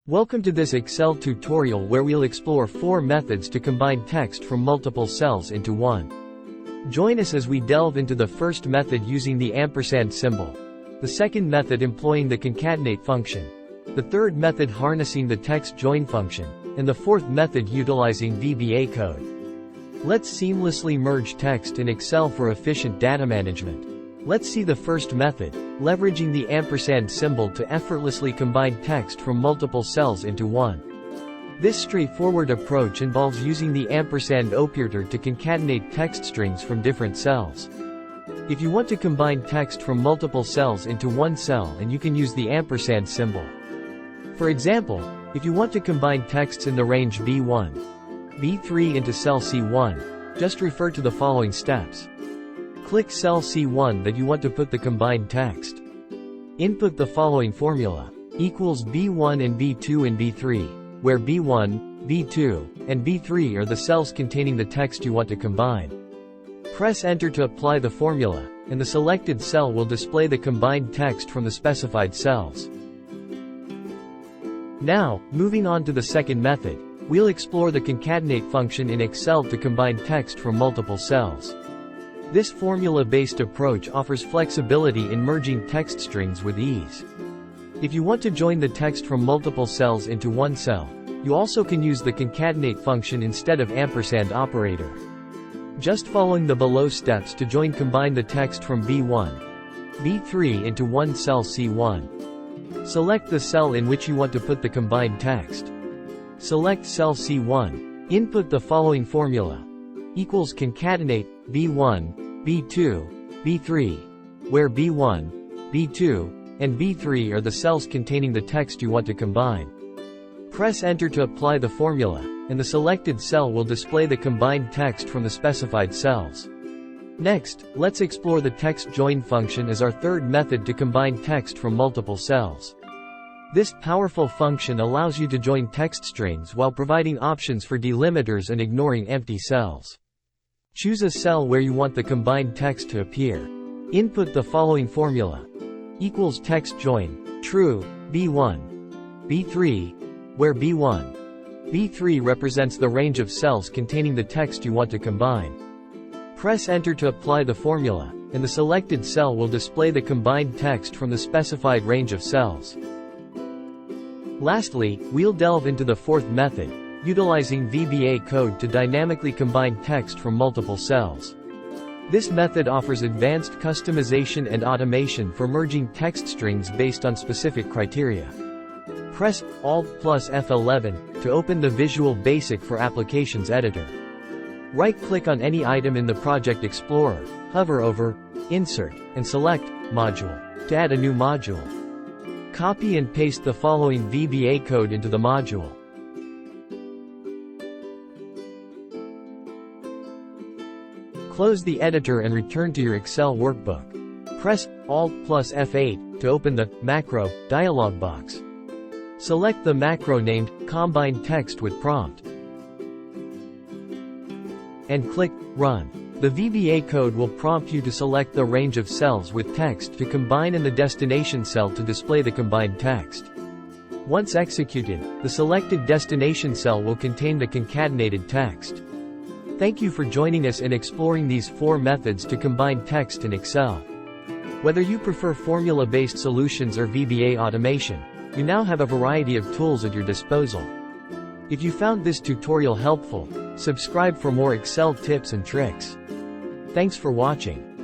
Welcome to this Excel tutorial where we'll explore 4 methods to combine text from multiple cells into one. Join us as we delve into the first method using the ampersand symbol, the second method employing the concatenate function, the third method harnessing the TEXTJOIN function, and the fourth method utilizing VBA Code. Let's seamlessly merge text in Excel for efficient data management. Let's see the first method, leveraging the ampersand symbol to effortlessly combine text from multiple cells into one. This straightforward approach involves using the ampersand operator to concatenate text strings from different cells. If you want to combine text from multiple cells into one cell, and you can use the ampersand symbol. For example, if you want to combine texts in the range B1, B3 into cell C1, just refer to the following steps. Click cell C1 that you want to put the combined text. Input the following formula, equals B1 and B2 and B3, where B1, B2, and B3 are the cells containing the text you want to combine. Press enter to apply the formula, and the selected cell will display the combined text from the specified cells. Now, moving on to the second method, we'll explore the concatenate function in Excel to combine text from multiple cells. This formula-based approach offers flexibility in merging text strings with ease. If you want to join the text from multiple cells into one cell, you also can use the concatenate function instead of ampersand operator. Just following the below steps to combine the text from B1, B3 into one cell C1. Select the cell in which you want to put the combined text. Select cell C1, input the following formula, equals concatenate B1, B2, B3, where B1, B2, and B3 are the cells containing the text you want to combine. Press enter to apply the formula, and the selected cell will display the combined text from the specified cells. Next, let's explore the TEXTJOIN function as our third method to combine text from multiple cells. This powerful function allows you to join text strings while providing options for delimiters and ignoring empty cells. Choose a cell where you want the combined text to appear. Input the following formula, equals TEXTJOIN, true, B1, B3, where B1, B3 represents the range of cells containing the text you want to combine. Press enter to apply the formula, and the selected cell will display the combined text from the specified range of cells. Lastly, we'll delve into the fourth method, utilizing VBA Code to dynamically combine text from multiple cells. This method offers advanced customization and automation for merging text strings based on specific criteria. Press Alt plus F11 to open the Visual Basic for Applications editor. Right-click on any item in the Project Explorer, hover over Insert, and select Module to add a new module. Copy and paste the following VBA code into the module. Close the editor and return to your Excel workbook. Press Alt plus F8 to open the Macro dialog box. Select the macro named Combine Text with Prompt and click Run. The VBA code will prompt you to select the range of cells with text to combine and the destination cell to display the combined text. Once executed, the selected destination cell will contain the concatenated text. Thank you for joining us in exploring these 4 methods to combine text in Excel. Whether you prefer formula-based solutions or VBA automation, you now have a variety of tools at your disposal. If you found this tutorial helpful, subscribe for more Excel tips and tricks. Thanks for watching.